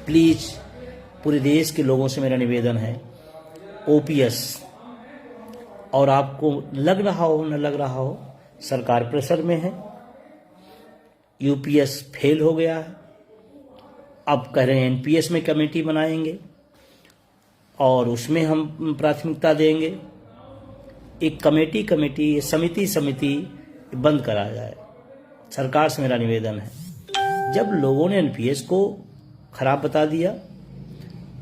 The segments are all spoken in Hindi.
प्लीज पूरे देश के लोगों से मेरा निवेदन है, ओपीएस, और आपको लग रहा हो न लग रहा हो, सरकार प्रेशर में है, यूपीएस फेल हो गया है, अब कह रहे हैं एनपीएस में कमेटी बनाएंगे और उसमें हम प्राथमिकता देंगे। एक कमेटी समिति बंद करा जाए। सरकार से मेरा निवेदन है, जब लोगों ने एनपीएस को खराब बता दिया,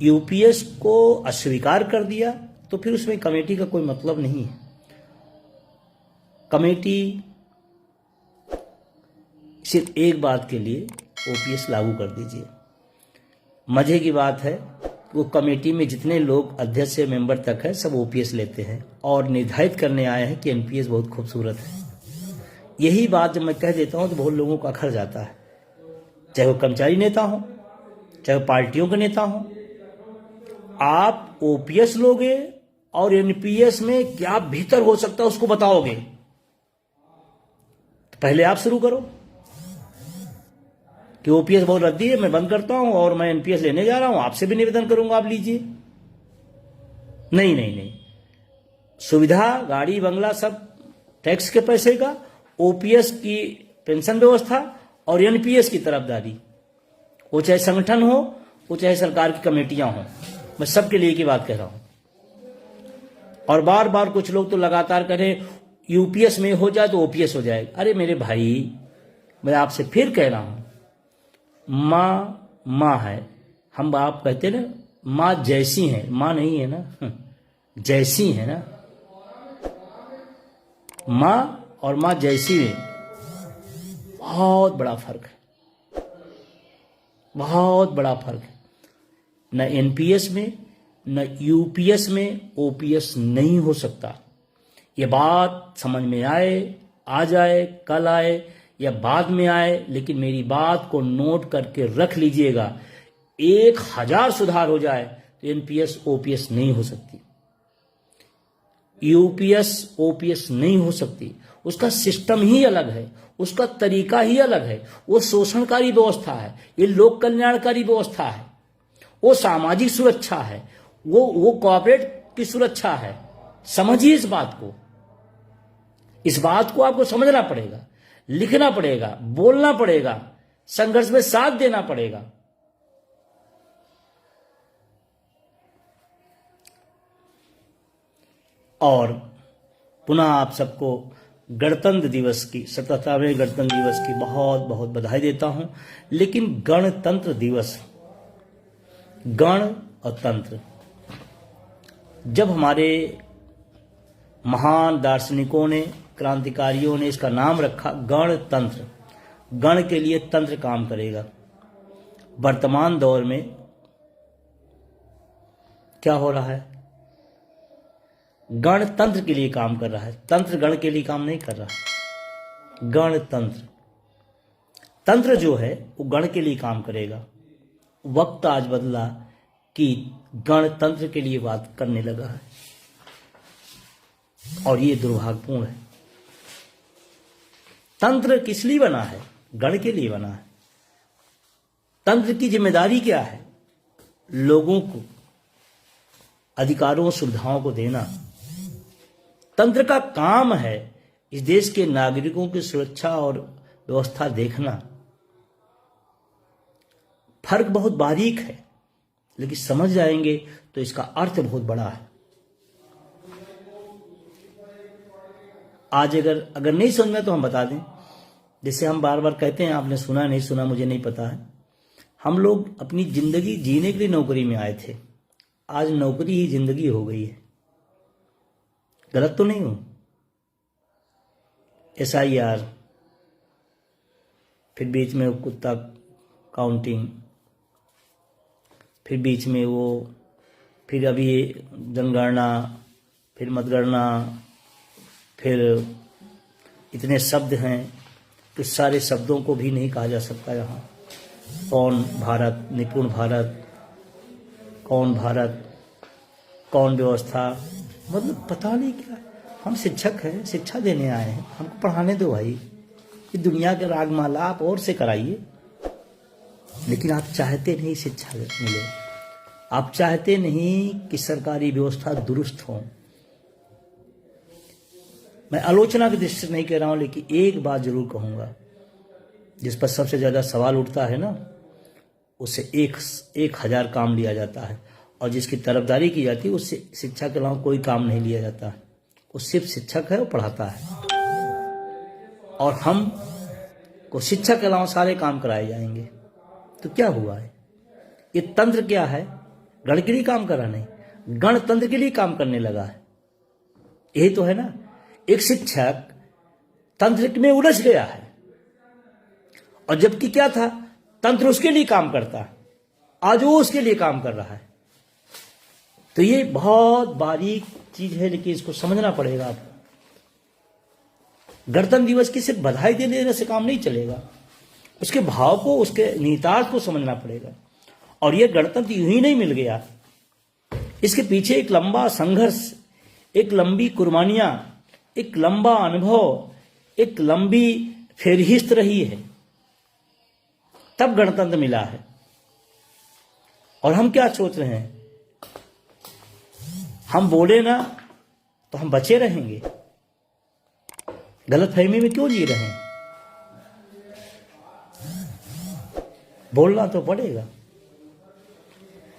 यूपीएस को अस्वीकार कर दिया, तो फिर उसमें कमेटी का कोई मतलब नहीं है। कमेटी सिर्फ एक बात के लिए ओपीएस लागू कर दीजिए। मजे की बात है, वो कमेटी में जितने लोग अध्यक्ष से मेंबर तक है सब ओपीएस लेते हैं और निर्धारित करने आए हैं कि एनपीएस बहुत खूबसूरत है। यही बात जब मैं कह देता हूं तो बहुत लोगों को अखर जाता है, चाहे वो कर्मचारी नेता हो, चाहे वो पार्टियों के नेता हो। आप ओपीएस लोगे और एनपीएस में क्या भीतर हो सकता है उसको बताओगे, तो पहले आप शुरू करो कि ओपीएस बहुत रद्दी है, मैं बंद करता हूं और मैं एनपीएस लेने जा रहा हूं, आपसे भी निवेदन करूंगा आप लीजिए। नहीं, सुविधा, गाड़ी बंगला सब टैक्स के पैसे का, ओपीएस की पेंशन व्यवस्था और एनपीएस की तरफदारी, वो चाहे संगठन हो, वो चाहे सरकार की कमेटियां हो, मैं सबके लिए की बात कह रहा हूं। और बार बार कुछ लोग तो लगातार करें यूपीएस में हो जाए तो ओपीएस हो जाएगा। अरे मेरे भाई, मैं आपसे फिर कह रहा हूं, माँ है, हम आप कहते ना माँ जैसी है, माँ नहीं है ना, जैसी है ना, माँ और माँ जैसी में बहुत बड़ा फर्क है, बहुत बड़ा फर्क है। न एनपीएस में न यूपीएस में ओपीएस नहीं हो सकता। ये बात समझ में आए, आ जाए, कल आए या बाद में आए, लेकिन मेरी बात को नोट करके रख लीजिएगा। 1000 सुधार हो जाए तो एनपीएस ओपीएस नहीं हो सकती, यूपीएस ओपीएस नहीं हो सकती। उसका सिस्टम ही अलग है, उसका तरीका ही अलग है। वो शोषणकारी व्यवस्था है, ये लोक कल्याणकारी व्यवस्था है, वो सामाजिक सुरक्षा है, वो कॉर्पोरेट की सुरक्षा है। समझिए इस बात को, इस बात को आपको समझना पड़ेगा, लिखना पड़ेगा, बोलना पड़ेगा, संघर्ष में साथ देना पड़ेगा। और पुनः आप सबको गणतंत्र दिवस की, 77वें गणतंत्र दिवस की बहुत बहुत बधाई देता हूं। लेकिन गणतंत्र दिवस, गण और तंत्र, जब हमारे महान दार्शनिकों ने, क्रांतिकारियों ने इसका नाम रखा गणतंत्र, गण के लिए तंत्र काम करेगा। वर्तमान दौर में क्या हो रहा है, गणतंत्र के लिए काम कर रहा है, तंत्र गण के लिए काम नहीं कर रहा है। गणतंत्र, तंत्र जो है वो गण के लिए काम करेगा। वक्त आज बदला कि गणतंत्र के लिए बात करने लगा है और ये दुर्भाग्यपूर्ण है। तंत्र किस लिए बना है, गण के लिए बना है। तंत्र की जिम्मेदारी क्या है, लोगों को अधिकारों सुविधाओं को देना। तंत्र का काम है इस देश के नागरिकों की सुरक्षा और व्यवस्था देखना। फर्क बहुत बारीक है, लेकिन समझ जाएंगे तो इसका अर्थ बहुत बड़ा है। आज अगर नहीं समझ में तो हम बता दें, जैसे हम बार बार कहते हैं, आपने सुना नहीं सुना मुझे नहीं पता है, हम लोग अपनी जिंदगी जीने के लिए नौकरी में आए थे, आज नौकरी ही जिंदगी हो गई है। गलत तो नहीं हूं? SIR, फिर बीच में वो कुत्ता काउंटिंग, फिर बीच में वो, फिर अभी जनगणना, फिर मतगणना, फिर इतने शब्द हैं तो सारे शब्दों को भी नहीं कहा जा सकता यहाँ। कौन भारत, निपुण भारत, कौन भारत, कौन व्यवस्था, मतलब पता नहीं क्या। हम शिक्षक हैं, शिक्षा देने आए हैं, हमको पढ़ाने दो भाई। ये दुनिया के रागमाला आप और से कराइए, लेकिन आप चाहते नहीं शिक्षा मिले, आप चाहते नहीं कि सरकारी व्यवस्था दुरुस्त हो। मैं आलोचना की दृष्टि से नहीं कह रहा हूं, लेकिन एक बात जरूर कहूंगा, जिस पर सबसे ज्यादा सवाल उठता है ना, उससे 1000 काम लिया जाता है, और जिसकी तरफदारी की जाती है उससे शिक्षा के अलावा कोई काम नहीं लिया जाता है। वो सिर्फ शिक्षक है, वो पढ़ाता है, और हम को शिक्षा के अलावा सारे काम कराए जाएंगे। तो क्या हुआ है? ये तंत्र क्या है? गण के लिए काम कर रहा नहीं, गणतंत्र के लिए काम करने लगा है। यही तो है ना। एक शिक्षक तंत्र में उलझ गया है, और जबकि क्या था, तंत्र उसके लिए काम करता है, आज वो उसके लिए काम कर रहा है। तो ये बहुत बारीक चीज है, लेकिन इसको समझना पड़ेगा आपको। गणतंत्र दिवस की सिर्फ बधाई दे देने से काम नहीं चलेगा, उसके भाव को, उसके निहितार्थ को समझना पड़ेगा। और ये गणतंत्र यूं ही नहीं मिल गया, इसके पीछे एक लंबा संघर्ष, एक लंबी कुर्बानियां, एक लंबा अनुभव, एक लंबी फेरहिस्त रही है, तब गणतंत्र मिला है। और हम क्या सोच रहे हैं? हम बोले ना तो हम बचे रहेंगे, गलतफहमी में क्यों जी रहे हैं? बोलना तो पड़ेगा।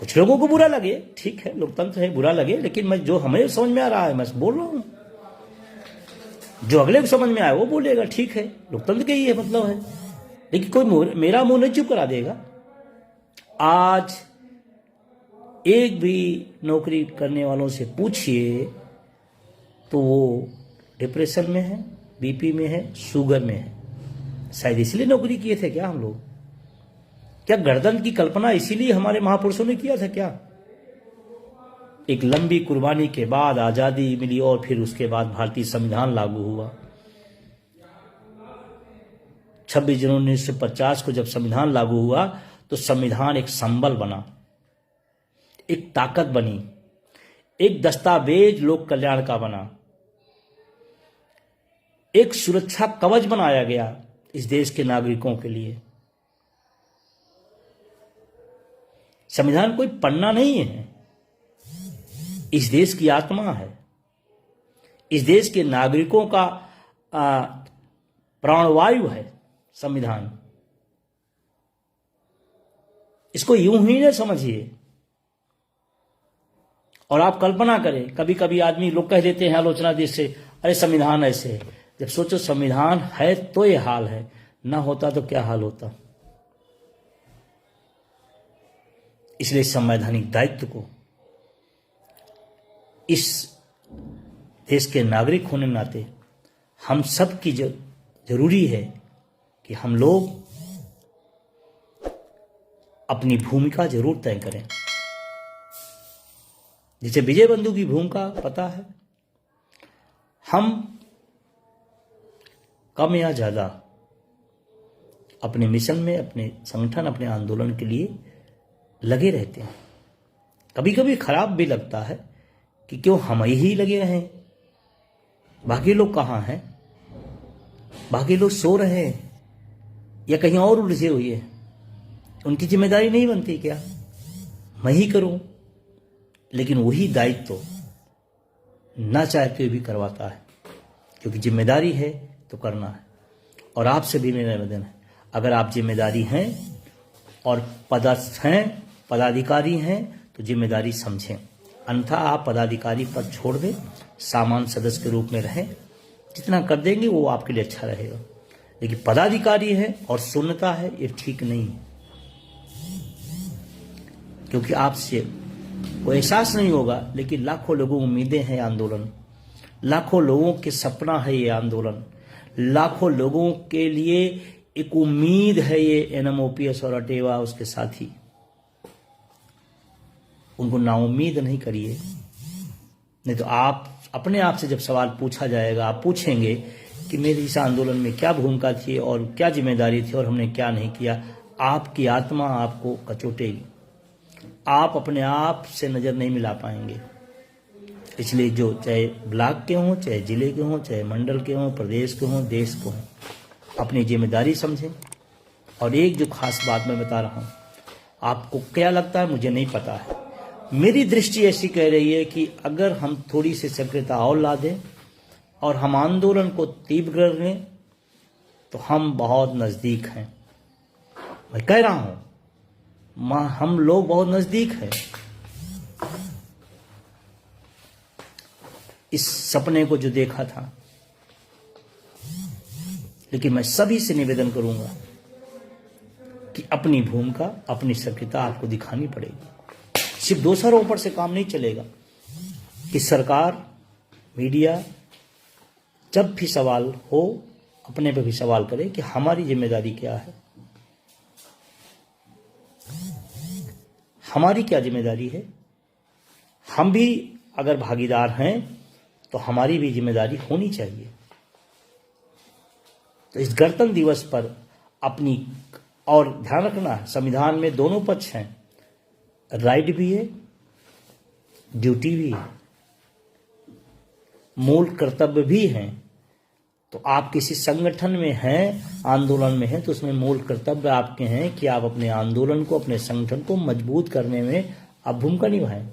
कुछ लोगों को बुरा लगे, ठीक है, लोकतंत्र है, बुरा लगे, लेकिन मैं जो हमें समझ में आ रहा है मैं बोल रहा हूं। जो अगले को समझ में आए वो बोलेगा, ठीक है, लोकतंत्र का ही है मतलब है। लेकिन कोई मेरा मुंह नहीं चुप करा देगा। आज एक भी नौकरी करने वालों से पूछिए तो वो डिप्रेशन में है, बीपी में है, शुगर में है। शायद इसलिए नौकरी किए थे क्या हम लोग? क्या गणतंत्र की कल्पना इसीलिए हमारे महापुरुषों ने किया था क्या? एक लंबी कुर्बानी के बाद आजादी मिली, और फिर उसके बाद भारतीय संविधान लागू हुआ। 26 जनवरी 1950 को जब संविधान लागू हुआ तो संविधान एक संबल बना, एक ताकत बनी, एक दस्तावेज लोक कल्याण का बना, एक सुरक्षा कवच बनाया गया इस देश के नागरिकों के लिए। संविधान कोई पन्ना नहीं है, इस देश की आत्मा है, इस देश के नागरिकों का प्राणवायु है संविधान। इसको यूं ही न समझिए। और आप कल्पना करें, कभी कभी आदमी लोग कह देते हैं आलोचना देश से, अरे संविधान ऐसे है। जब सोचो संविधान है तो ये हाल है, ना होता तो क्या हाल होता। इसलिए संवैधानिक दायित्व को इस देश के नागरिक होने नाते हम सब की जरूरी है कि हम लोग अपनी भूमिका जरूर तय करें। जिसे विजय बंधु की भूमिका पता है, हम कम या ज्यादा अपने मिशन में, अपने संगठन, अपने आंदोलन के लिए लगे रहते हैं। कभी कभी खराब भी लगता है कि क्यों हम ही लगे रहें, बाकी लोग कहाँ हैं, बाकी लोग सो रहे हैं या कहीं और उलझे हुए हैं, उनकी जिम्मेदारी नहीं बनती क्या मैं ही करूं? लेकिन वही दायित्व ना चाहते हुए भी करवाता है, क्योंकि जिम्मेदारी है तो करना है। और आपसे भी मेरा निवेदन है, अगर आप जिम्मेदारी हैं और पदस्थ हैं, पदाधिकारी हैं, तो जिम्मेदारी समझें, अन्यथा आप पदाधिकारी पद छोड़ दें, सामान्य सदस्य के रूप में रहें। जितना कर देंगे वो आपके लिए अच्छा रहेगा। लेकिन पदाधिकारी है और शून्यता है, ये ठीक नहीं है, क्योंकि आपसे कोई एहसास नहीं होगा। लेकिन लाखों लोगों की उम्मीदें हैं आंदोलन, लाखों लोगों के सपना है ये आंदोलन, लाखों लोगों के लिए एक उम्मीद है ये एनएमओपीएस और अटेवा उसके साथी। उनको नाउम्मीद नहीं करिए, नहीं तो आप अपने आप से जब सवाल पूछा जाएगा, आप पूछेंगे कि मेरी इस आंदोलन में क्या भूमिका थी और क्या जिम्मेदारी थी और हमने क्या नहीं किया। आपकी आत्मा आपको कचोटेगी, आप अपने आप से नजर नहीं मिला पाएंगे। इसलिए जो चाहे ब्लॉक के हों, चाहे जिले के हों, चाहे मंडल के हों, प्रदेश के हों, देश के हों, अपनी जिम्मेदारी समझें। और एक जो खास बात मैं बता रहा हूँ, आपको क्या लगता है मुझे नहीं पता है। मेरी दृष्टि ऐसी कह रही है कि अगर हम थोड़ी सी सक्रियता और ला दें और हम आंदोलन को तीव्र कर लें तो हम बहुत नज़दीक हैं। मैं कह रहा हूं हम लोग बहुत नज़दीक हैं इस सपने को जो देखा था। लेकिन मैं सभी से निवेदन करूंगा कि अपनी भूमिका, अपनी सक्रियता आपको दिखानी पड़ेगी। सिर्फ दोसरों पर से काम नहीं चलेगा कि सरकार, मीडिया जब भी सवाल हो अपने पे भी सवाल करे कि हमारी जिम्मेदारी क्या है, हमारी क्या जिम्मेदारी है। हम भी अगर भागीदार हैं तो हमारी भी जिम्मेदारी होनी चाहिए। तो इस गणतंत्र दिवस पर अपनी, और ध्यान रखना संविधान में दोनों पक्ष हैं, राइट भी है, ड्यूटी भी है, मूल कर्तव्य भी हैं। तो आप किसी संगठन में हैं, आंदोलन में हैं, तो उसमें मूल कर्तव्य आपके हैं कि आप अपने आंदोलन को, अपने संगठन को मजबूत करने में आप भूमिका निभाएं।